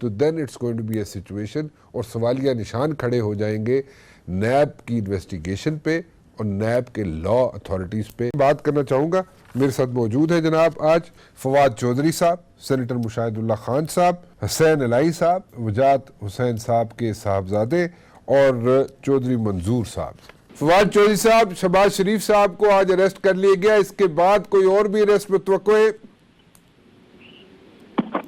تو then it's going to be a situation اور سوالیہ نشان کھڑے ہو جائیں گے نیب کی انویسٹیگیشن پہ اور نیب کے لا اتھارٹیز پہ. بات کرنا چاہوں گا، میرے ساتھ موجود ہیں جناب آج فواد چودھری صاحب، سینیٹر مشاہد اللہ خان صاحب، حسین الہی صاحب، وجاہت حسین صاحب کے صاحبزادے اور چودھری منظور صاحب. فواد چودھری صاحب، شہباز شریف صاحب کو آج اریسٹ کر لیا گیا، اس کے بعد کوئی اور بھی اریسٹ متوقع ہے؟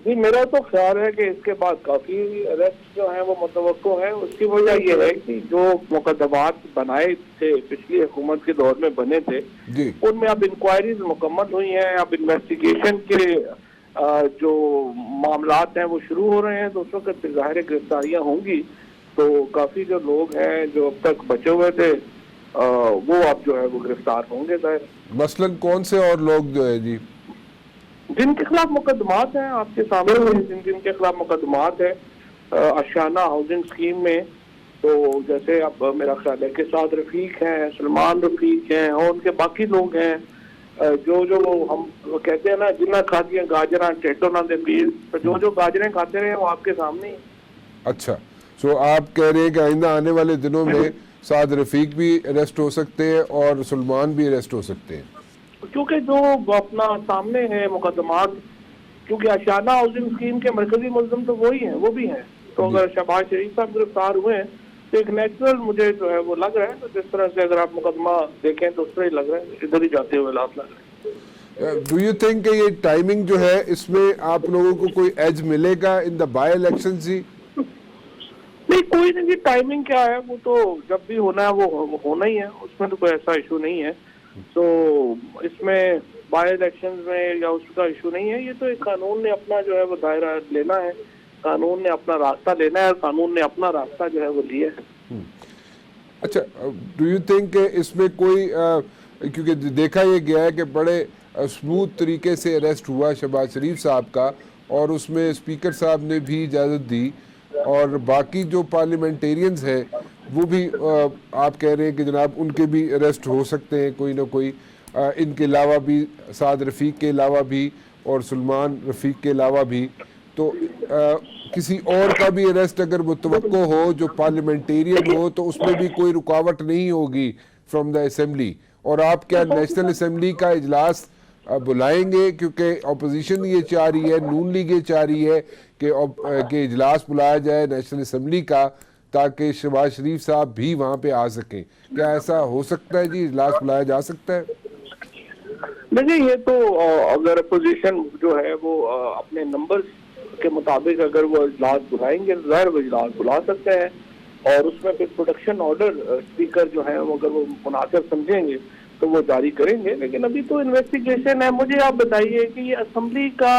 جی میرا تو خیال ہے کہ اس کے بعد کافی اریسٹ جو ہیں وہ متوقع ہیں. اس کی وجہ یہ ہے کہ جو مقدمات بنائے تھے پچھلی حکومت کے دور میں بنے تھے جی ان میں اب انکوائریز مکمل ہوئی ہیں، اب انویسٹیگیشن کے جو معاملات ہیں وہ شروع ہو رہے ہیں، تو اس وقت ظاہر گرفتاریاں ہوں گی. تو کافی جو لوگ ہیں جو اب تک بچے ہوئے تھے وہ اب جو ہے وہ گرفتار ہوں گے. ظاہر مثلاً کون سے اور لوگ جو ہے جی جن کے خلاف مقدمات ہیں آپ کے سامنے، جن کے خلاف مقدمات ہیں اشانہ ہاؤسنگ اسکیم میں، تو جیسے اب میرا خیال ہے کہ سعد رفیق ہیں، سلمان رفیق ہیں اور ان کے باقی لوگ ہیں جو ہم کہتے ہیں نا جنہیں کھاتی ہیں گاجراں ٹیٹو نہ دے پیر، تو جو گاجریں کھاتے رہے وہ آپ کے سامنے ہی. اچھا، سو آپ کہہ رہے ہیں کہ آئندہ آنے والے دنوں میں سعد رفیق بھی اریسٹ ہو سکتے ہیں اور سلمان بھی اریسٹ ہو سکتے ہیں؟ کیونکہ جو اپنا سامنے ہیں مقدمات، کیونکہ اشانہ ہاؤسنگ اسکیم کے مرکزی ملزم تو وہی ہیں، وہ بھی ہیں. تو اگر شہباز شریف صاحب گرفتار ہوئے ہیں تو ایک نیچرل مجھے جو ہے وہ لگ رہا ہے، تو جس طرح سے اگر آپ مقدمہ دیکھیں تو اس طرح ہی لگ رہا ہے، ادھر ہی جاتے ہوئے لگ رہا ہے. ڈو یو تھنک کہ یہ ٹائمنگ جو ہے اس میں آپ لوگوں کو کوئی ایج ملے گا ان دا بائی الیکشن جی؟ نہیں کوئی نہیں جی، ٹائمنگ کیا ہے، وہ تو جب بھی ہونا ہے وہ ہونا ہی ہے، اس میں تو کوئی ایسا ایشو نہیں ہے. تو اس میں بائی الیکشنز میں یا اس کا ایشو نہیں ہے. یہ تو ایک قانون نے اپنا جو ہے وہ دائرہ لینا ہے، قانون نے اپنا راستہ لینا ہے اور قانون نے اپنا راستہ جو ہے وہ لیا ہے. اچھا، ڈو یو تھنک کہ اس میں کوئی کیونکہ دیکھا یہ گیا ہے کہ بڑے اسموتھ طریقے سے اریسٹ ہوا شہباز شریف صاحب کا، اور اس میں اسپیکر صاحب نے بھی اجازت دی اور باقی جو پارلیمنٹیرینز ہیں وہ بھی آپ کہہ رہے ہیں کہ جناب ان کے بھی اریسٹ ہو سکتے ہیں کوئی نہ کوئی، ان کے علاوہ بھی، سعد رفیق کے علاوہ بھی اور سلمان رفیق کے علاوہ بھی. تو کسی اور کا بھی اریسٹ اگر متوقع ہو جو پارلیمنٹیرین ہو تو اس میں بھی کوئی رکاوٹ نہیں ہوگی فرام دا اسمبلی؟ اور آپ کیا نیشنل اسمبلی کا اجلاس بلائیں گے؟ کیونکہ اپوزیشن یہ چاہ رہی ہے، نون لیگ یہ چاہ رہی ہے کہ اجلاس بلایا جائے نیشنل اسمبلی کا تاکہ شہباز شریف صاحب بھی وہاں پہ آ سکیں. کیا ایسا ہو سکتا ہے جی، اجلاس بلایا جا سکتا ہے؟ دیکھیں یہ تو اگر اپوزیشن جو ہے وہ اپنے نمبرز کے مطابق اگر وہ اجلاس بلائیں گے ظاہر وہ اجلاس بلا سکتے ہیں، اور اس میں پھر پروٹیکشن آرڈر اسپیکر جو ہیں اگر وہ مناسب سمجھیں گے تو وہ جاری کریں گے. لیکن ابھی تو انویسٹیگیشن ہے. مجھے آپ بتائیے کہ یہ اسمبلی کا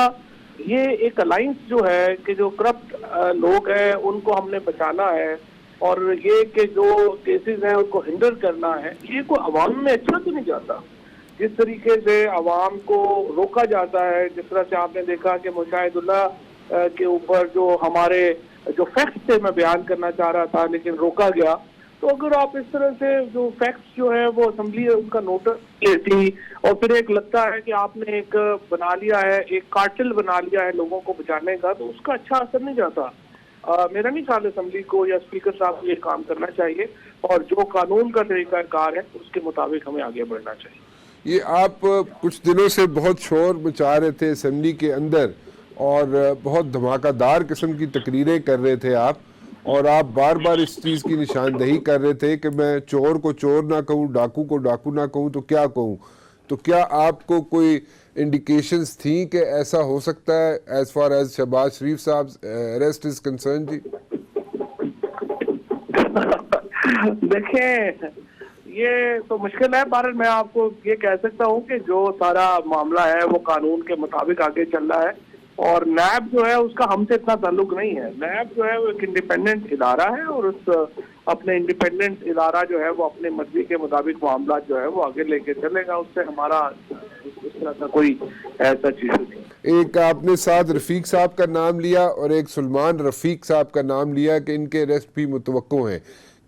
یہ ایک الائنس جو ہے کہ جو کرپٹ لوگ ہیں ان کو ہم نے بچانا ہے، اور یہ کہ جو کیسز ہیں ان کو ہینڈل کرنا ہے، یہ کوئی عوام میں اچھا تو نہیں جاتا. جس طریقے سے عوام کو روکا جاتا ہے، جس طرح سے آپ نے دیکھا کہ مشاہد اللہ کے اوپر جو ہمارے جو فیکٹس تھے میں بیان کرنا چاہ رہا تھا لیکن روکا گیا. تو اگر آپ اس طرح سے جو فیکٹس جو ہے وہ اسمبلی ان کا نوٹس لیتی اور پھر ایک لگتا ہے کہ آپ نے ایک بنا لیا ہے، ایک کارٹل بنا لیا ہے لوگوں کو بچانے کا، تو اس کا اچھا اثر نہیں جاتا. میرا نہیں خیال اسمبلی کو یا اسپیکر صاحب کو یہ کام کرنا چاہیے، اور جو قانون کا طریقہ کار ہے اس کے مطابق ہمیں آگے بڑھنا چاہیے. یہ آپ کچھ دنوں سے بہت شور مچا رہے تھے اسمبلی کے اندر اور بہت دھماکہ دار قسم کی تقریریں کر رہے تھے آپ، اور آپ بار بار اس چیز کی نشاندہی کر رہے تھے کہ میں چور کو چور نہ کہوں، ڈاکو کو ڈاکو نہ کہوں تو کیا کہوں. تو کیا آپ کو کوئی انڈیکیشنز تھیں کہ ایسا ہو سکتا ہے ایز فار ایز شہباز شریف صاحب اریسٹ از کنسرن جی؟ دیکھیں یہ تو مشکل ہے. بہرحال میں آپ کو یہ کہہ سکتا ہوں کہ جو سارا معاملہ ہے وہ قانون کے مطابق آگے چل رہا ہے، اور نیب جو ہے اس کا ہم سے اتنا تعلق نہیں ہے. نیب جو ہے وہ ایک انڈیپینڈنٹ ادارہ ہے، اور اس اپنے انڈیپینڈنٹ ادارہ جو ہے وہ اپنے مرضی کے مطابق معاملات جو ہے وہ آگے لے کے چلے گا. اس سے ہمارا اس طرح کا کوئی ایسا چیز نہیں. ایک آپ نے سعد رفیق صاحب کا نام لیا اور ایک سلمان رفیق صاحب کا نام لیا کہ ان کے اریسٹ بھی متوقع ہیں.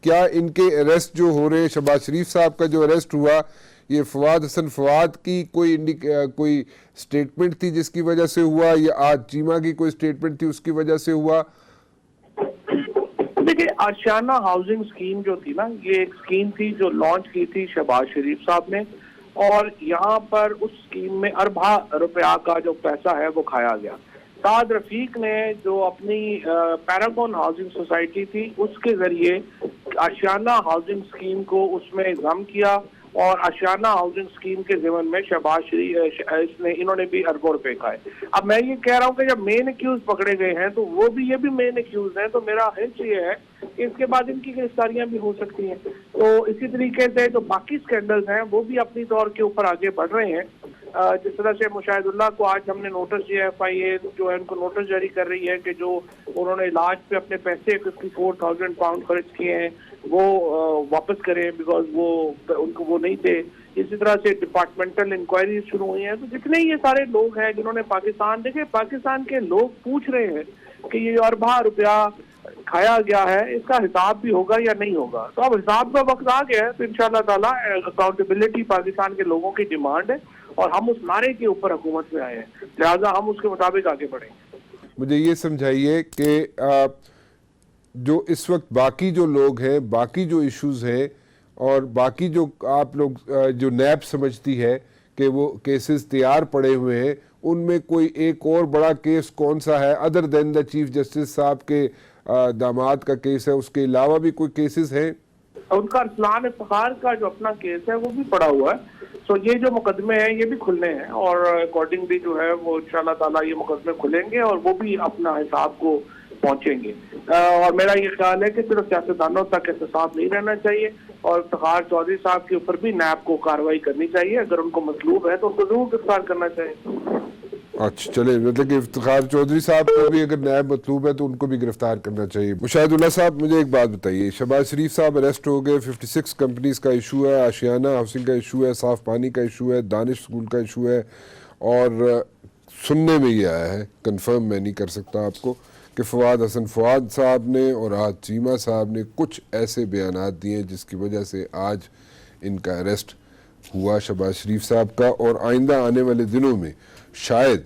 کیا ان کے اریسٹ جو ہو رہے ہیں، شہباز شریف صاحب کا جو اریسٹ ہوا، یہ فواد حسن فواد کی کوئی سٹیٹمنٹ تھی جس کی وجہ سے ہوا، یا آج چیمہ کی کوئی سٹیٹمنٹ تھی اس کی وجہ سے ہوا؟ دیکھیں آشیانہ ہاؤسنگ اسکیم جو تھی نا، یہ ایک اسکیم تھی جو لانچ کی تھی شہباز شریف صاحب نے، اور یہاں پر اس اسکیم میں ارباں روپیہ کا جو پیسہ ہے وہ کھایا گیا۔ سعد رفیق نے جو اپنی پیراگون ہاؤسنگ سوسائٹی تھی اس کے ذریعے آشیانہ ہاؤسنگ اسکیم کو اس میں ضم کیا، اور آشیانہ ہاؤسنگ اسکیم کے ضمن میں شہباز شریف انہوں نے بھی اربوں روپے کھائے۔ اب میں یہ کہہ رہا ہوں کہ جب مین ایکیوز پکڑے گئے ہیں تو وہ بھی، یہ بھی مین ایکیوز ہیں، تو میرا ہنچ یہ ہے کہ اس کے بعد ان کی گرفتاریاں بھی ہو سکتی ہیں۔ تو اسی طریقے سے جو باقی سکینڈلز ہیں وہ بھی اپنی طور کے اوپر آگے بڑھ رہے ہیں۔ جس طرح سے مشاہد اللہ کو آج ہم نے نوٹس دیا، ایف آئی اے جو ہے ان کو نوٹس جاری کر رہی ہے کہ جو انہوں نے علاج پہ اپنے پیسے 54,000 پاؤنڈ خرچ کیے ہیں وہ واپس کریں، بیکاز وہ ان کو وہ نہیں تھے۔ اسی طرح سے ڈپارٹمنٹل انکوائریز شروع ہوئی ہیں۔ تو جتنے یہ سارے لوگ ہیں جنہوں نے پاکستان کے لوگ پوچھ رہے ہیں کہ یہ ارباں روپیہ کھایا گیا ہے، اس کا حساب بھی ہوگا یا نہیں ہوگا۔ تو اب حساب کا وقت آ گیا ہے، تو انشاءاللہ تعالیٰ اکاؤنٹیبلٹی پاکستان کے لوگوں کی ڈیمانڈ ہے، اور ہم اس نعرے کے اوپر حکومت میں آئے ہیں، لہٰذا ہم اس کے مطابق آگے بڑھیں گے۔ مجھے یہ سمجھائیے کہ جو اس وقت باقی جو لوگ ہیں، باقی جو ایشوز ہیں، اور باقی جو آپ لوگ جو نیب سمجھتی ہے کہ وہ کیسز تیار پڑے ہوئے ہیں، ان میں کوئی ایک اور بڑا کیس کون سا ہے ادر دین دا چیف جسٹس صاحب کے داماد کا کیس ہے؟ اس کے علاوہ بھی کوئی کیسز ہیں؟ ان کا ارسلان افتخار کا جو اپنا کیس ہے وہ بھی پڑا ہوا ہے۔ تو یہ جو مقدمے ہیں یہ بھی کھلنے ہیں، اور اکارڈنگلی جو ہے وہ انشاءاللہ تعالیٰ یہ مقدمے کھلیں گے اور وہ بھی اپنا حساب کو پہنچیں گے۔ اور میرا یہ خیال ہے کہ صرف سیاستدانوں تک احتساب نہیں رہنا چاہیے، اور افتخار چودھری صاحب کے اوپر بھی نیب کو کارروائی کرنی چاہیے۔ اگر ان کو مطلوب ہے تو ان کو ضرور گرفتار کرنا چاہیے۔ اچھا چلے، مطلب کہ افتخار چودھری صاحب کو بھی اگر نیب مطلوب ہے تو ان کو بھی گرفتار کرنا چاہیے۔ مشاہد اللہ صاحب مجھے ایک بات بتائیے، شہباز شریف صاحب اریسٹ ہو گئے، 56 کمپنیز کا ایشو ہے، آشیانہ ہاؤسنگ کا ایشو ہے، صاف پانی کا ایشو ہے، دانش اسکول کا ایشو ہے، اور سننے میں یہ آیا ہے، کنفرم میں نہیں کر سکتا آپ کو، کہ فواد حسن فواد صاحب نے اور آج چیمہ صاحب نے کچھ ایسے بیانات دیے جس کی وجہ سے آج ان کا اریسٹ ہوا شہباز شریف صاحب کا، اور آئندہ آنے والے دنوں میں شاید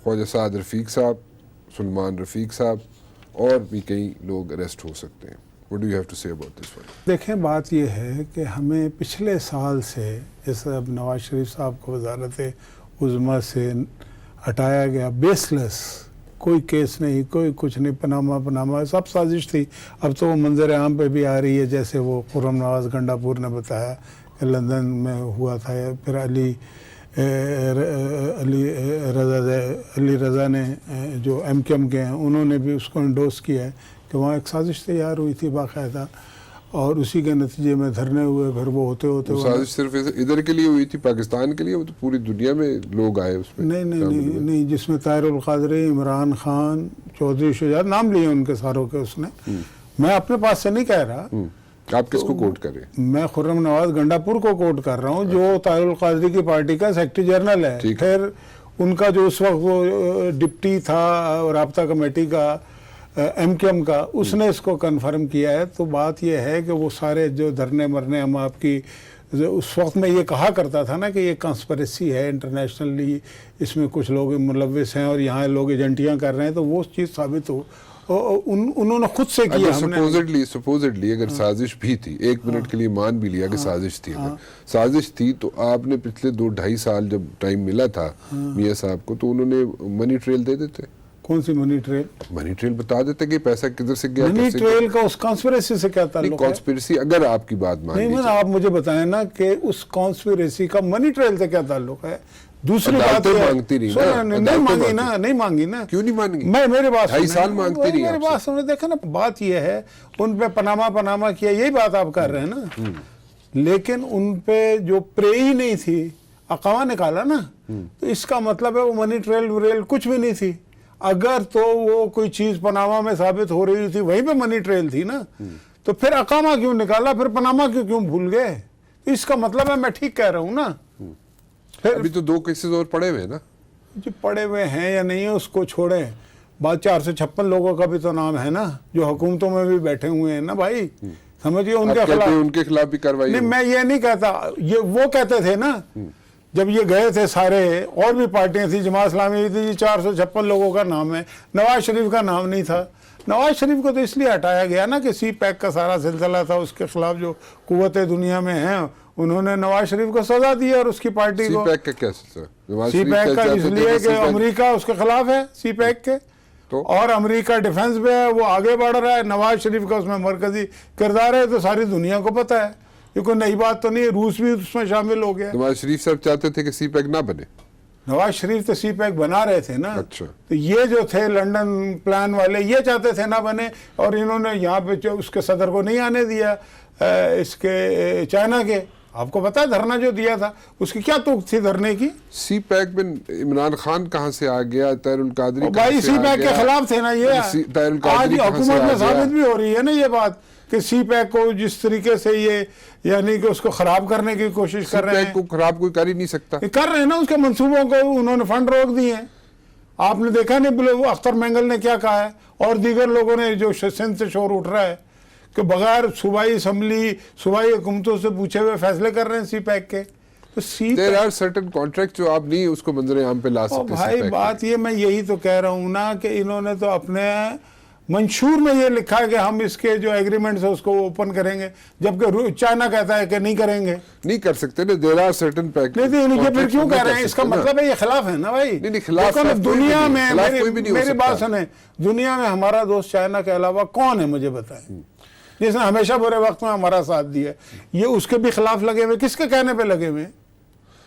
خواجہ سعد رفیق صاحب، سلمان رفیق صاحب اور بھی کئی لوگ اریسٹ ہو سکتے ہیں۔ What do you have to say about this one? دیکھیں بات یہ ہے کہ ہمیں پچھلے سال سے جیسے اب نواز شریف صاحب کو وزارت عظمیٰ سے ہٹایا گیا، بیس لیس، کوئی کیس نہیں، کوئی کچھ نہیں، پناما سب سازش تھی۔ اب تو وہ منظر عام پہ بھی آ رہی ہے، جیسے وہ خرم نواز گنڈا پور نے بتایا کہ لندن میں ہوا تھا، پھر علی رضا نے جو ایم کیو ایم کے ہیں انہوں نے بھی اس کو انڈوس کیا ہے کہ وہاں ایک سازش تیار ہوئی تھی باقاعدہ، اور اسی کے نتیجے میں دھرنے ہوئے، پھر وہ ہوتے سازش صرف ادھر کے لیے ہوئی تھی پاکستان کے لیے؟ وہ تو پوری دنیا میں لوگ آئے اس میں۔ نہیں، جس میں طاہر القادری، عمران خان، چودھری شجاعت، نام لیے ان کے ساروں کے اس نے۔ میں اپنے پاس سے نہیں کہہ رہا، آپ کس کو کوٹ کر رہے ہیں؟ میں خرم نواز گنڈا پور کو کوٹ کر رہا ہوں، جو طاہر القادری کی پارٹی کا سیکرٹری جنرل ہے۔ پھر ان کا جو اس وقت وہ ڈپٹی تھا رابطہ کمیٹی کا ایم کیو ایم کا، اس نے اس کو کنفرم کیا ہے۔ تو بات یہ ہے کہ وہ سارے جو دھرنے مرنے ہم آپ کی اس وقت میں یہ کہا کرتا تھا نا کہ یہ کانسپریسی ہے انٹرنیشنلی، اس میں کچھ لوگ ملوث ہیں اور یہاں لوگ ایجنٹیاں کر رہے ہیں، تو وہ چیز ثابت ہو، انہوں نے خود سے کیا۔ سپوزڈلی اگر سازش بھی تھی، ایک منٹ کے لیے مان بھی لیا کہ سازش تھی، اگر سازش تھی تو آپ نے پچھلے 2-2.5 سال جب ٹائم ملا تھا میاں صاحب کو، تو انہوں نے منی ٹریل دے دیتے۔ کون سی منی ٹریل؟ منی ٹریل بتا دیتے کہ پیسہ کدھر سے گیا۔ منی ٹریل کا اس کانسپریسی سے کیا تعلق ہے؟ کانسپریسی اگر آپ کی بات مان لیجیے، آپ مجھے بتائیں نا کہ اس کانسپریسی کا منی ٹریل سے کیا تعلق ہے؟ دوسری بات مانگتی نہیں مانگی نا۔ کیوں نہیں مانگی؟ میرے بات 2.5 سال مانگتی رہی۔ میری بات سنیں، دیکھیں نا، بات یہ ہے ان پہ پناما کیا، یہی بات آپ کر رہے ہیں نا، لیکن ان پہ جو پرے ہی نہیں تھی، اقوا نکالا نا، تو اس کا مطلب ہے وہ منی ٹریل کچھ بھی نہیں تھی۔ اگر تو وہ کوئی چیز پناما میں ثابت ہو رہی تھی، وہیں پہ منی ٹریل تھی نا، تو پھر اقامہ کیوں نکالا، پھر پناما کیوں بھول گئے؟ اس کا مطلب ہے میں ٹھیک کہہ رہا ہوں نا۔ ابھی تو 2 کیسز اور پڑے ہوئے نا جی، پڑے ہوئے ہیں یا نہیں اس کو چھوڑیں، بات 456 لوگوں کا بھی تو نام ہے نا جو حکومتوں میں بھی بیٹھے ہوئے ہیں نا بھائی، سمجھیے ان کے کہتے خلاف. ہیں ان کے خلاف بھی کاروائی نہیں ہوگی. میں یہ نہیں کہتا, یہ وہ کہتے تھے نا جب یہ گئے تھے سارے, اور بھی پارٹیاں تھیں, جماعت اسلامی بھی تھی, 456 لوگوں کا نام ہے, نواز شریف کا نام نہیں تھا. نواز شریف کو تو اس لیے ہٹایا گیا نا کہ سی پیک کا سارا سلسلہ تھا, اس کے خلاف جو قوتیں دنیا میں ہیں انہوں نے نواز شریف کو سزا دی اور اس کی پارٹی کو. سی پیک کا کیا سلسلہ؟ سی پیک کا اس لیے کہ امریکہ اس کے خلاف ہے سی پیک کے, اور امریکہ ڈیفنس پہ ہے, وہ آگے بڑھ رہا ہے, نواز شریف کا اس میں مرکزی کردار ہے, تو ساری دنیا کو پتہ ہے, یہ کوئی نئی بات تو نہیں ہے. روس بھی اس میں شامل ہو گیا. نواز شریف صاحب چاہتے تھے کہ سی پیک نہ بنے. نواز شریف تو سی پیک بنا رہے تھے نا. اچھا. تو یہ جو تھے لنڈن پلان والے یہ چاہتے تھے نہ بنے, اور انہوں نے یہاں پہ اس کے صدر کو نہیں آنے دیا اس کے چائنا کے. آپ کو پتا ہے دھرنا جو دیا تھا اس کی کیا توق تھی دھرنے کی؟ سی پیک میں عمران خان کہاں سے آ گیا, طاہر القادری بھائی سی پیک کے خلاف تھے نا یہ. آج حکومت میں ثابت بھی ہو رہی ہے نا یہ بات کہ سی پیک کو جس طریقے سے یہ یعنی کہ اس کو خراب کرنے کی کوشش کر رہے ہیں. سی پیک کو خراب کوئی کر ہی نہیں سکتا. کر رہے ہیں نا, اس کے منصوبوں کو انہوں نے فنڈ روک دیے ہیں. آپ نے دیکھا نہیں اختر مینگل نے کیا کہا ہے, اور دیگر لوگوں نے جو سندھ سے شور اٹھ رہا ہے کہ بغیر صوبائی اسمبلی صوبائی حکومتوں سے پوچھے ہوئے فیصلے کر رہے ہیں سی پیک کے. تو there are certain contracts جو آپ نہیں اس کو منظر عام پہ لا سکتے. بھائی بات یہ میں یہی تو کہہ رہا ہوں نا کہ انہوں نے تو اپنے منشور میں یہ لکھا ہے کہ ہم اس کے جو ایگریمنٹس ہیں اس کو اوپن کریں گے, جبکہ چائنا کہتا ہے کہ نہیں کریں گے. نہیں کر سکتے نا, there are certain نہیں یہ پھر کیوں کہہ رہے ہیں؟ اس کا مطلب ہے یہ خلاف ہے نا بھائی. دنیا میں میری بات سنیں, دنیا میں ہمارا دوست چائنا کے علاوہ کون ہے مجھے بتائیں جس نے ہمیشہ برے وقت میں ہمارا ساتھ دیا؟ یہ اس کے بھی خلاف لگے ہوئے, کس کے کہنے پہ لگے ہوئے؟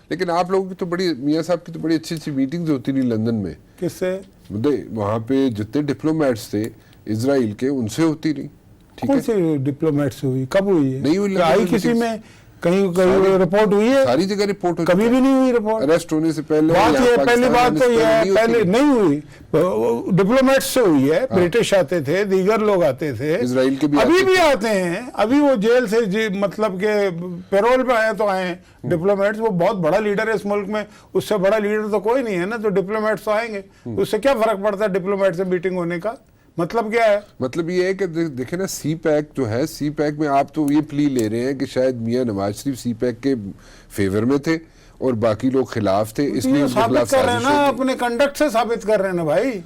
لیکن آپ لوگوں کی تو بڑی, میاں صاحب کی تو بڑی اچھی اچھی میٹنگز ہوتی رہی لندن میں. کس سے؟ وہاں پہ جتنے ڈپلومیٹس تھے اسرائیل کے ان سے ہوتی رہی. کون سے ڈپلومیٹ سے ہوئی؟ کب ہوئی ہے؟ نہیں ہوئی. آئی کسی میں کہیں رپورٹ ہوئی ہے؟ ساری جگہ رپورٹ ہوئی, کبھی بھی نہیں ہوئی رپورٹ. اریسٹ ہونے سے پہلے بات یہ پہلی بات تو یہ ہے پہلے نہیں ہوئی, ڈپلومیٹ سے ہوئی ہے. برٹش آتے تھے, دیگر لوگ آتے تھے, اسرائیل کے ابھی بھی آتے ہیں. ابھی وہ جیل سے مطلب کہ پیرول پہ آئے تو آئے ہیں ڈپلومیٹس. وہ بہت بڑا لیڈر ہے اس ملک میں, اس سے بڑا لیڈر تو کوئی نہیں ہے نا, تو ڈپلومیٹس تو آئیں گے. اس سے کیا فرق پڑتا ہے ڈپلومیٹ سے میٹنگ ہونے کا؟ مطلب کیا ہے؟ مطلب یہ ہے کہ دیکھیں نا, سی پیک جو ہے, سی پیک میں آپ تو یہ پلی لے رہے ہیں کہ شاید میاں نواز شریف سی پیک کے فیور میں تھے اور باقی لوگ خلاف تھے, اس لیے ثابت کر رہے ہیں نا, اپنے کنڈکٹ سے ثابت کر رہے ہیں نا بھائی.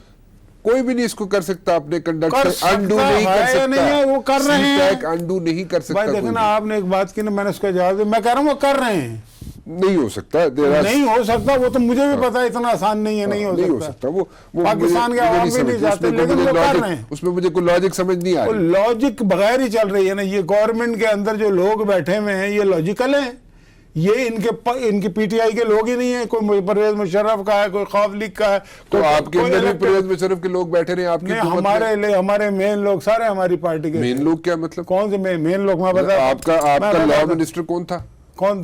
کوئی بھی نہیں اس کو کر سکتا اپنے کنڈکٹ سے انڈو نہیں کر سکتا. وہ کر رہے ہیں, سی پیک انڈو نہیں کر سکتا. بھائی دیکھیں نا, آپ نے ایک بات کی نا, میں نے اس کا جواب دیا, میں کہہ رہا ہوں وہ کر رہے ہیں. نہیں ہو سکتا, نہیں ہو سکتا, وہ تو مجھے بھی پتا ہے اتنا آسان نہیں ہے, نہیں ہو سکتا. وہ پاکستان کے عوام بھی نہیں چاہتے, لیکن وہ کر رہے ہیں. اس میں مجھے کوئی لاجک سمجھ نہیں آ رہی. لاجک بغیر ہی چل رہی ہے نا. یہ گورنمنٹ کے اندر جو لوگ بیٹھے ہوئے ہیں یہ لاجیکل ہیں. یہ ان کے پی ٹی آئی کے لوگ ہی نہیں ہیں. کوئی پرویز مشرف کا ہے, کوئی خوف لیگ کا ہے. تو آپ کے اندر بھی پرویز مشرف کے لوگ بیٹھے رہے, آپ کے ہمارے مین لوگ سارے ہماری پارٹی کے. مین لوگ کیا مطلب؟ کون سے مین لوگ؟ میں بتا, آپ کا لاء منسٹر کون تھا؟ کون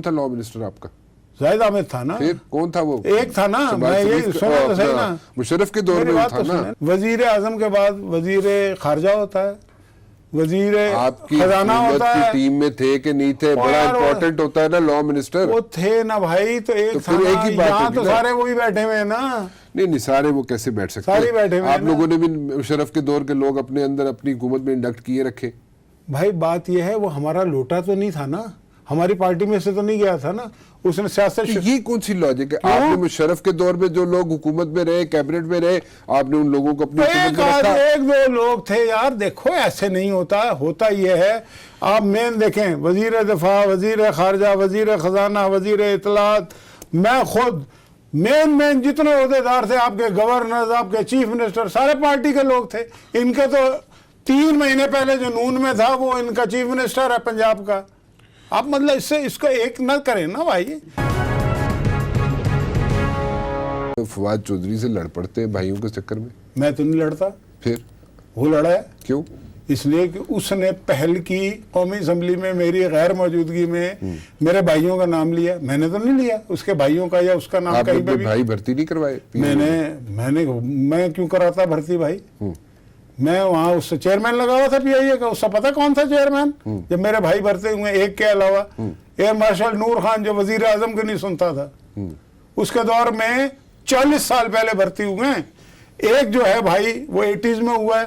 تھا لاء منسٹر آپ کا؟ زاہد احمد تھا نا. پھر کون تھا وہ؟ ایک تھا نا. میں یہ سنا تو صحیح نا, مشرف کے دور میں تھا نا. وزیر اعظم کے بعد وزیر خارجہ ہوتا ہے, وزیر خزانہ ہوتا ہے. ٹیم میں تھے کہ نہیں تھے؟ بڑا امپورٹنٹ ہوتا ہے نا لاء منسٹر. وہ تھے نا بھائی, تو ایک تھا نا. یہاں تو سارے وہی بیٹھے ہوئے ہیں نا. نہیں سارے وہ کیسے بیٹھ سکتے ہیں؟ سارے بیٹھے ہوئے. آپ لوگوں نے بھی مشرف کے دور کے لوگ اپنے اندر اپنی حکومت میں انڈکٹ کیے رکھے. بھائی بات یہ ہے, وہ ہمارا لوٹا تو نہیں تھا نا, ہماری پارٹی میں سے تو نہیں گیا تھا نا. اس نے سیاست, یہ کون سی لاجک ہے؟ آپ نے مشرف کے دور میں جو لوگ حکومت میں رہے, کیبنٹ میں رہے, آپ نے ان لوگوں کو اپنی حکومت میں رکھا. ایک دو لوگ تھے یار. دیکھو ایسے نہیں ہوتا. ہوتا یہ ہے, آپ مین دیکھیں, وزیر دفاع, وزیر خارجہ, وزیر خزانہ, وزیر اطلاعات, میں خود مین جتنے عہدیدار تھے آپ کے, گورنر, آپ کے چیف منسٹر, سارے پارٹی کے لوگ تھے. ان کے تو 3 مہینے پہلے جو نون میں تھا وہ ان کا چیف منسٹر ہے پنجاب کا. آپ مطلب اس کو ایک نہ کریں نا بھائی. فواد چودھری سے لڑ پڑتے ہیں بھائیوں کے چکر میں. میں تو نہیں لڑتا. پھر وہ لڑا ہے. کیوں؟ اس لیے کہ اس نے پہل کی قومی اسمبلی میں میری غیر موجودگی میں میرے بھائیوں کا نام لیا. میں نے تو نہیں لیا اس کے بھائیوں کا یا اس کا نام کہیں پہ بھی. بھائی بھرتی نہیں کروائے؟ میں کیوں کراتا بھرتی بھائی؟ میں وہاں اس سے چیئرمین لگا ہوا تھا پی آئی اے کا. اس سے پتا کون تھا چیئرمین جب میرے بھائی بھرتے ہوئے, ایک کے علاوہ ایئر مارشل نور خان جو وزیر اعظم کو نہیں سنتا تھا, اس کے دور میں 40 سال پہلے بھرتی ہوئے ہیں. ایک جو ہے بھائی وہ 80s میں ہوا ہے,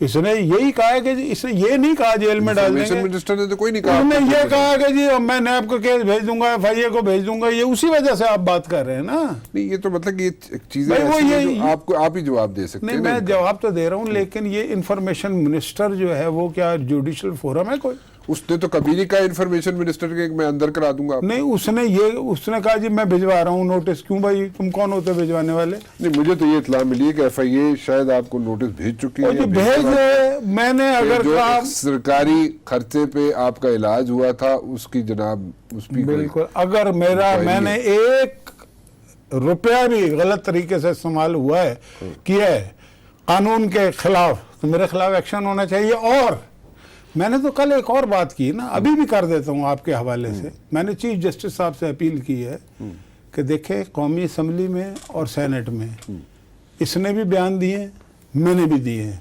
اس نے یہی کہا ہے کہ اس نے یہ نہیں کہا جیل میں ڈال دیں گے, منسٹر نے تو کوئی نہیں کہا, انہوں نے یہ کہا کہ جی میں نیب کو کیس بھیج دوں گا, FIA کو بھیج دوں گا. یہ اسی وجہ سے آپ بات کر رہے ہیں نا. نہیں یہ تو مطلب یہ چیزیں آپ ہی جواب دے سکتے ہیں. نہیں میں جواب تو دے رہا ہوں, لیکن یہ انفارمیشن منسٹر جو ہے وہ کیا جوڈیشل فورم ہے کوئی؟ اس نے تو کبھی نہیں کہا انفارمیشن منسٹر کے میں اندر کرا دوں گا. نہیں اس نے کہا جی میں بھجوا رہا ہوں نوٹس. کیوں بھائی تم کون ہوتے بھجوانے والے؟ نہیں مجھے تو یہ اطلاع ملی ہے کہ FIA شاید آپ کو نوٹس بھیج چکی ہے. بھیج ہے, میں نے اگر سرکاری خرچے پہ آپ کا علاج ہوا تھا اس کی جناب اس بھی بالکل, اگر میں نے 1 روپیہ بھی غلط طریقے سے استعمال ہوا ہے کیا ہے قانون کے خلاف تو میرے خلاف ایکشن ہونا چاہیے. اور میں نے تو کل ایک اور بات کی نا, ابھی بھی کر دیتا ہوں آپ کے حوالے سے. میں نے چیف جسٹس صاحب سے اپیل کی ہے کہ دیکھیں قومی اسمبلی میں اور سینٹ میں اس نے بھی بیان دیے, میں نے بھی دیے ہیں,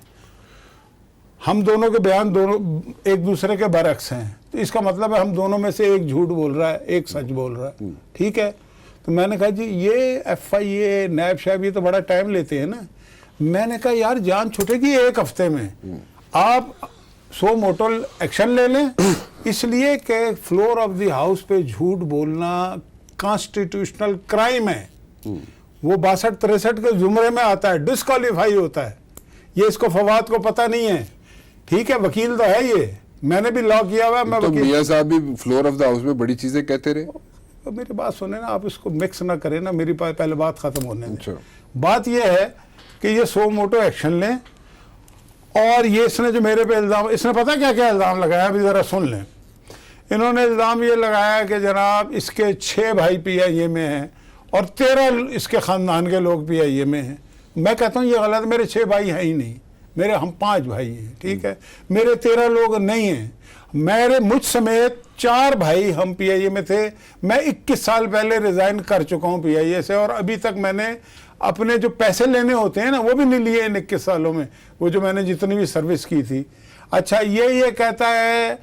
ہم دونوں کے بیان دونوں ایک دوسرے کے برعکس ہیں. تو اس کا مطلب ہے ہم دونوں میں سے ایک جھوٹ بول رہا ہے ایک سچ بول رہا ہے. ٹھیک ہے, تو میں نے کہا جی یہ FIA نیب شیب یہ تو بڑا ٹائم لیتے ہیں نا. میں نے کہا یار جان چھوٹے گی 1 ہفتے میں, آپ سو موٹل ایکشن لے لیں. اس لیے کہ فلور آف دی ہاؤس پہ جھوٹ بولنا کانسٹیٹیوشنل کرائم ہے. وہ 62-63 کے زمرے میں آتا ہے, ڈسکوالیفائی ہوتا ہے. یہ اس کو فواد کو پتہ نہیں ہے. ٹھیک ہے, وکیل تو ہے یہ, میں نے بھی لا کیا ہوا ہے. میں میاں صاحب بھی فلور آف دا ہاؤس میں بڑی چیزیں کہتے رہے. میری بات سنیں نا, آپ اس کو مکس نہ کریں نا, میری پہلے بات ختم ہونے دیں. بات یہ ہے کہ یہ سو موٹو ایکشن لیں. اور یہ اس نے جو میرے پہ الزام, اس نے پتہ کیا کیا الزام لگایا, ابھی ذرا سن لیں. انہوں نے الزام یہ لگایا کہ جناب اس کے 6 بھائی PIA میں ہیں اور 13 اس کے خاندان کے لوگ PIA میں ہیں. میں کہتا ہوں یہ غلط, میرے 6 بھائی ہیں ہی نہیں, ہم 5 بھائی ہیں. ٹھیک ہے, میرے 13 لوگ نہیں ہیں. مجھ سمیت 4 بھائی ہم PIA میں تھے. میں 21 سال پہلے ریزائن کر چکا ہوں PIA سے, اور ابھی تک میں نے اپنے جو پیسے لینے ہوتے ہیں نا وہ بھی نہیں لیے ان 21 سالوں میں, وہ جو میں نے جتنی بھی سروس کی تھی. اچھا یہ کہتا ہے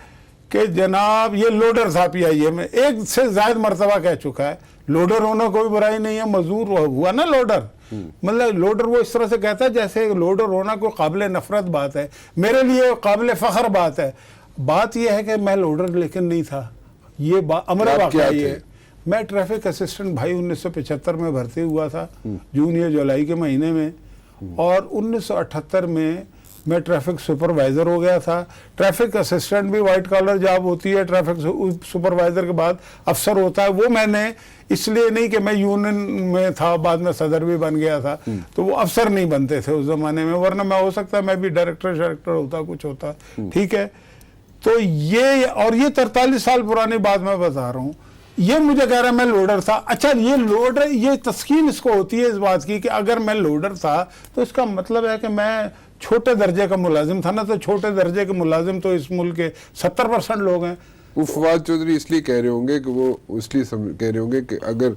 کہ جناب یہ لوڈر تھا PIA میں, 1 سے زائد مرتبہ کہہ چکا ہے. لوڈر ہونا کوئی برائی نہیں ہے, مزدور ہوا نا لوڈر. مطلب لوڈر وہ اس طرح سے کہتا ہے جیسے لوڈر ہونا کوئی قابل نفرت بات ہے. میرے لیے قابل فخر بات ہے. بات یہ ہے کہ میں لوڈر لیکن نہیں تھا. یہ امر واقعہ یہ ہے. میں ٹریفک اسسٹنٹ بھائی 1975 میں بھرتی ہوا تھا, جون یا جولائی کے مہینے میں, اور 1978 میں ٹریفک سپروائزر ہو گیا تھا. ٹریفک اسسٹنٹ بھی وائٹ کالر جاب ہوتی ہے, ٹریفک سپروائزر کے بعد افسر ہوتا ہے. وہ میں نے اس لیے نہیں کہ میں یونین میں تھا, بعد میں صدر بھی بن گیا تھا, تو وہ افسر نہیں بنتے تھے اس زمانے میں, ورنہ میں ہو سکتا ہے میں بھی ڈائریکٹر ہوتا, کچھ ہوتا. ٹھیک ہے, تو یہ 43 سال پرانی بات میں بتا رہا ہوں. یہ مجھے کہہ رہا ہے میں لوڈر تھا. اچھا یہ لوڈر, یہ تسکین اس کو ہوتی ہے اس بات کی کہ اگر میں لوڈر تھا تو اس کا مطلب ہے کہ میں چھوٹے درجے کا ملازم تھا نا. تو چھوٹے درجے کے ملازم تو اس ملک کے 70% لوگ ہیں. وہ فواد چودھری اس لیے کہہ رہے ہوں گے کہ وہ اس لیے کہہ رہے ہوں گے کہ اگر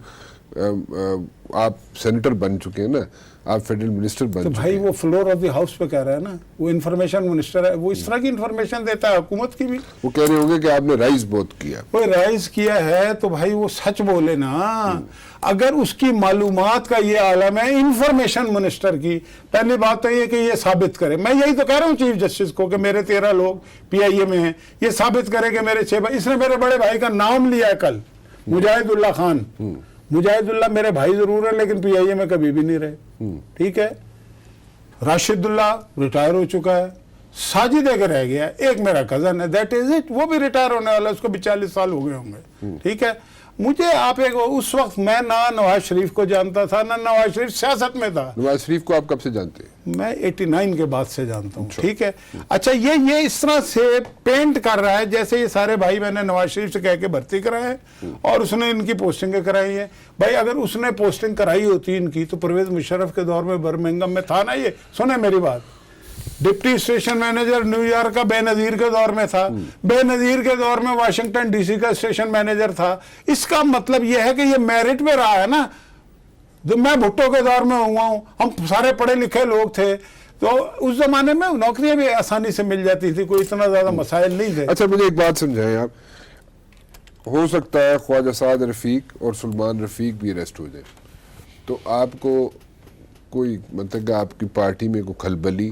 آپ سینیٹر بن چکے ہیں نا, آپ فیڈرل منسٹر بن چکے ہیں. بھائی وہ فلور آف دی ہاؤس پہ کہہ رہا ہے نا, وہ انفارمیشن منسٹر ہے, وہ اس طرح کی انفارمیشن دیتا ہے حکومت کی بھی. وہ کہہ رہے ہوں گے کہ آپ نے رائز بہت کیا. وہ رائز کیا ہے تو بھائی وہ سچ بولے نا. اگر اس کی معلومات کا یہ عالم ہے انفارمیشن منسٹر کی, پہلی بات تو یہ کہ یہ ثابت کرے. میں یہی تو کہہ رہا ہوں چیف جسٹس کو کہ میرے 13 لوگ PIA میں ہیں, یہ ثابت کرے کہ میرے 6 بھائی. اس نے میرے بڑے بھائی کا نام لیا ہے کل, مجاہد اللہ خان. مجاہد اللہ میرے بھائی ضرور ہے لیکن PIA میں کبھی بھی نہیں رہے. ٹھیک ہے, راشد اللہ ریٹائر ہو چکا ہے, ساجد ایک رہ گیا, ایک میرا کزن ہے, دیٹ از اٹ. وہ بھی ریٹائر ہونے والا, اس کو بھی 40 سال ہو گئے ہوں گے. ٹھیک ہے, مجھے آپ اس وقت میں نہ نواز شریف کو جانتا تھا نہ نواز شریف سیاست میں تھا. نواز شریف کو آپ کب سے جانتے ہیں؟ میں 89 کے بعد سے جانتا ہوں. ٹھیک ہے, اچھا یہ اس طرح سے پینٹ کر رہا ہے جیسے یہ سارے بھائی میں نے نواز شریف سے کہہ کے بھرتی کرائے ہیں اور اس نے ان کی پوسٹنگیں کرائی ہیں. بھائی اگر اس نے پوسٹنگ کرائی ہوتی ان کی تو پرویز مشرف کے دور میں برمنگم میں تھا نا. یہ سنیں میری بات, deputy station manager new York کا بے نظیر کے دور میں تھا, بے نظیر کے دور میں واشنگٹن DC کا اسٹیشن مینیجر تھا. اس کا مطلب یہ ہے کہ یہ میرٹ میں رہا ہے نا. میں بھٹو کے دور میں ہوا ہوں, ہم سارے پڑھے لکھے لوگ تھے, تو اس زمانے میں نوکریاں بھی آسانی سے مل جاتی تھی, کوئی اتنا زیادہ مسائل نہیں تھے. اچھا مجھے ایک بات سمجھائیں آپ, ہو سکتا ہے خواجہ سعد رفیق اور سلمان رفیق بھی اریسٹ ہو جائیں, تو آپ کو کوئی مطلب کہ آپ کی پارٹی میں کوئی کھلبلی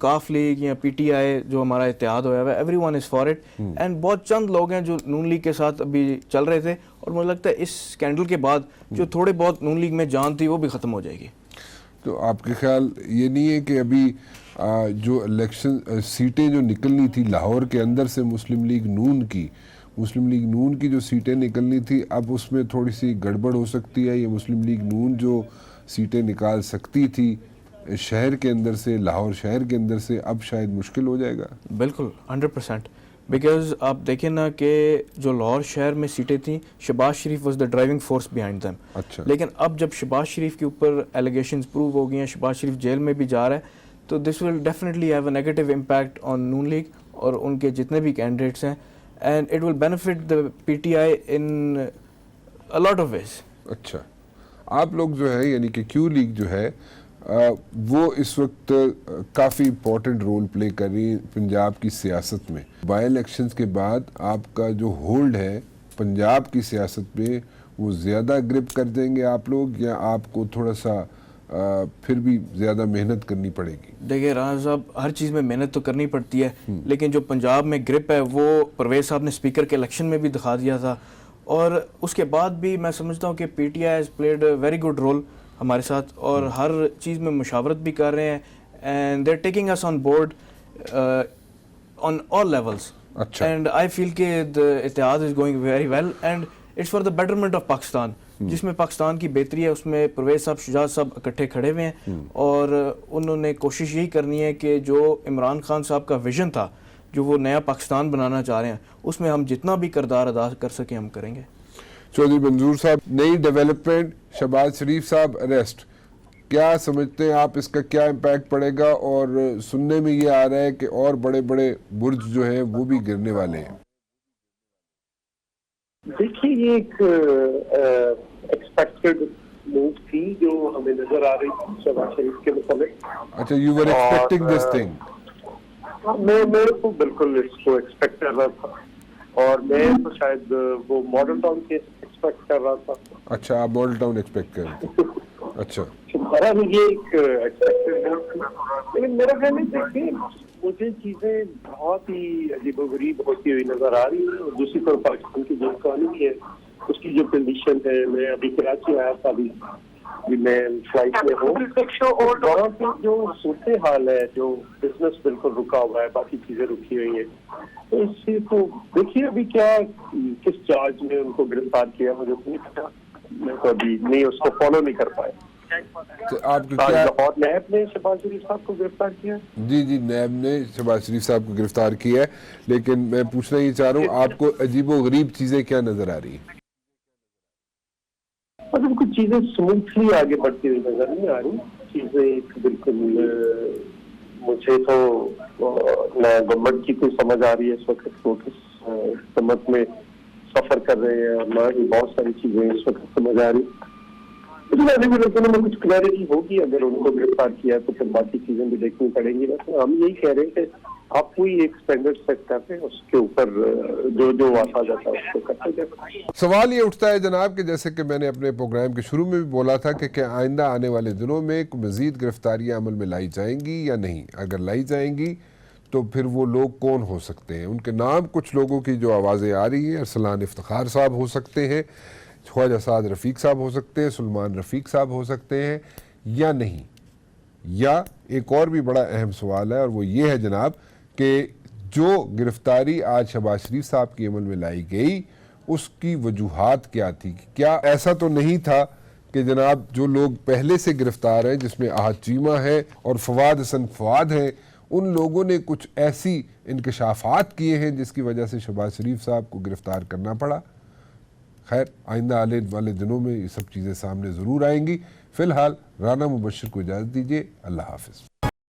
کاف لیگ یا پی ٹی آئی جو ہمارا اتحاد ہوا ہے every one is for it, and بہت چند لوگ ہیں جو نون لیگ کے ساتھ ابھی چل رہے تھے، اور مجھے لگتا ہے اس اسکینڈل کے بعد جو تھوڑے بہت نون لیگ میں جان تھی وہ بھی ختم ہو جائے گی. تو آپ کے خیال یہ نہیں ہے کہ ابھی جو الیکشن سیٹیں جو نکلنی تھی لاہور کے اندر سے مسلم لیگ نون کی جو سیٹیں نکلنی تھی، اب اس میں تھوڑی سی گڑبڑ ہو سکتی ہے؟ یہ مسلم لیگ نون جو سیٹیں نکال سکتی تھی شہر کے اندر سے، لاہور شہر کے اندر سے، اب شاید مشکل ہو جائے گا. بالکل 100%، بیکاز آپ دیکھیں نا کہ جو لاہور شہر میں سیٹیں تھیں، Shahbaz Sharif was the driving force behind them. اچھا. لیکن اب جب شہباز شریف کے اوپر ایلیگیشنز پروو ہو گئی ہیں، شہباز شریف جیل میں بھی جا رہا ہے، تو this will definitely have a negative impact on Noon League اور ان کے جتنے بھی کینڈیڈیٹس ہیں، and it will benefit the P T I in a lot of ways. اچھا، آپ لوگ جو ہے یعنی کہ کیو لیگ جو ہے وہ اس وقت کافی امپورٹنٹ رول پلے کر رہی ہے پنجاب کی سیاست میں. بائی الیکشنز کے بعد آپ کا جو ہولڈ ہے پنجاب کی سیاست میں، وہ زیادہ گرپ کر دیں گے آپ لوگ، یا آپ کو تھوڑا سا پھر بھی زیادہ محنت کرنی پڑے گی؟ دیکھیں رانا صاحب، ہر چیز میں محنت تو کرنی پڑتی ہے، لیکن جو پنجاب میں گرپ ہے وہ پرویز صاحب نے اسپیکر کے الیکشن میں بھی دکھا دیا تھا، اور اس کے بعد بھی میں سمجھتا ہوں کہ P T I has played a very good role ہمارے ساتھ، اور ہر چیز میں مشاورت بھی کر رہے ہیں، and they are taking us on board on all levels. اچھا. اینڈ آئی فیل کہ the اتحاد is going very well and it's for the betterment of Pakistan. جس میں پاکستان کی بہتری ہے اس میں پرویز صاحب، شجاعت صاحب اکٹھے کھڑے ہوئے ہیں، اور انہوں نے کوشش یہی کرنی ہے کہ جو عمران خان صاحب کا ویژن تھا، جو وہ نیا پاکستان بنانا چاہ رہے ہیں، اس میں ہم جتنا بھی کردار ادا کر سکیں ہم کریں گے. چودھری منظور صاحب، نئی ڈیولپمنٹ، شہباز شریف صاحب اریسٹ، کیا سمجھتے ہیں آپ اس کا کیا امپیکٹ پڑے گا؟ اور سننے میں یہ آ رہا ہے کہ اور بڑے بڑے برج جو ہیں وہ بھی گرنے والے ہیں. دیکھیے، یہ ایک ایکسپیکٹڈ موو تھی جو ہمیں نظر آ رہی تھی شہباز شریف کے متعلق. اچھا، you were expecting this thing? میں تو بالکل اس کو ایکسپیکٹ کر رہا تھا، اور میں تو شاید وہ ماڈل ٹاؤن کیس ایکسپیکٹ کر رہا تھا. اچھا، آپ ماڈل ٹاؤن ایکسپیکٹ کر رہے تھے. اچھا، یہ ایک ایکسپیکٹڈ، لیکن میرا خیال ہے دیکھیے مجھے چیزیں بہت ہی عجیب و غریب ہوتی ہوئی نظر آ رہی ہیں. اور دوسری طرف پاکستان کی جو اکانومی ہے اس کی جو کنڈیشن ہے، میں ابھی کراچی آیا تھا، ابھی میں فلائٹ میں ہوں، وہاں پہ جو صورتحال ہے، جو بزنس بالکل رکا ہوا ہے، باقی چیزیں رکی ہوئی ہیں. تو اس سے تو دیکھیے ابھی کیا کس چارج میں ان کو گرفتار کیا مجھے نہیں پتا، میں تو ابھی نہیں اس کو فالو نہیں کر پایا. آپ کو کیا اور نیب نے شہباز شریف صاحب کو گرفتار کیا؟ جی نیب نے شہباز شریف صاحب کو گرفتار کیا ہے، لیکن میں پوچھنا یہ چاہ رہا ہوں آپ کو عجیب و غریب چیزیں کیا نظر آ رہی ہیں؟ مطلب کچھ چیزیں اسموتھلی آگے بڑھتی ہوئی نظر نہیں آ رہی. چیزیں بالکل مجھے تو نہ گورنمنٹ کی کوئی سمجھ آ رہی ہے اس وقت، وہ کس سمت میں سفر کر رہے ہیں، اور نہ ہی بہت ساری چیزیں اس وقت سمجھ آ رہی. میں کچھ کلیئرٹی ہوگی، اگر ان کو گرفتار کیا تو پھر باقی چیزیں بھی دیکھنی پڑیں گی. ہم یہی کہہ رہے ہیں کہ آپ کوئی ایک اسٹینڈرڈ سیٹ کرتے ہیں، اس کے اوپر جو آتا جاتا ہے اس کو کرتے جاتے. سوال یہ اٹھتا ہے جناب کہ جیسے کہ میں نے اپنے پروگرام کے شروع میں بھی بولا تھا کہ کیا آئندہ آنے والے دنوں میں مزید گرفتاریاں عمل میں لائی جائیں گی یا نہیں؟ اگر لائی جائیں گی تو پھر وہ لوگ کون ہو سکتے ہیں؟ ان کے نام کچھ لوگوں کی جو آوازیں آ رہی ہیں، ارسلان افتخار صاحب ہو سکتے ہیں، خواجہ سعد رفیق صاحب ہو سکتے ہیں، سلمان رفیق صاحب ہو سکتے ہیں، یا نہیں. یا ایک اور بھی بڑا اہم سوال ہے، اور وہ یہ ہے جناب کہ جو گرفتاری آج شہباز شریف صاحب کی عمل میں لائی گئی اس کی وجوہات کیا تھی؟ کیا ایسا تو نہیں تھا کہ جناب جو لوگ پہلے سے گرفتار ہیں، جس میں احد چیمہ ہے اور فواد حسن فواد ہیں، ان لوگوں نے کچھ ایسی انکشافات کیے ہیں جس کی وجہ سے شہباز شریف صاحب کو گرفتار کرنا پڑا؟ خیر، آئندہ آنے والے دنوں میں یہ سب چیزیں سامنے ضرور آئیں گی. فی الحال رانا مبشر کو اجازت دیجیے. اللہ حافظ.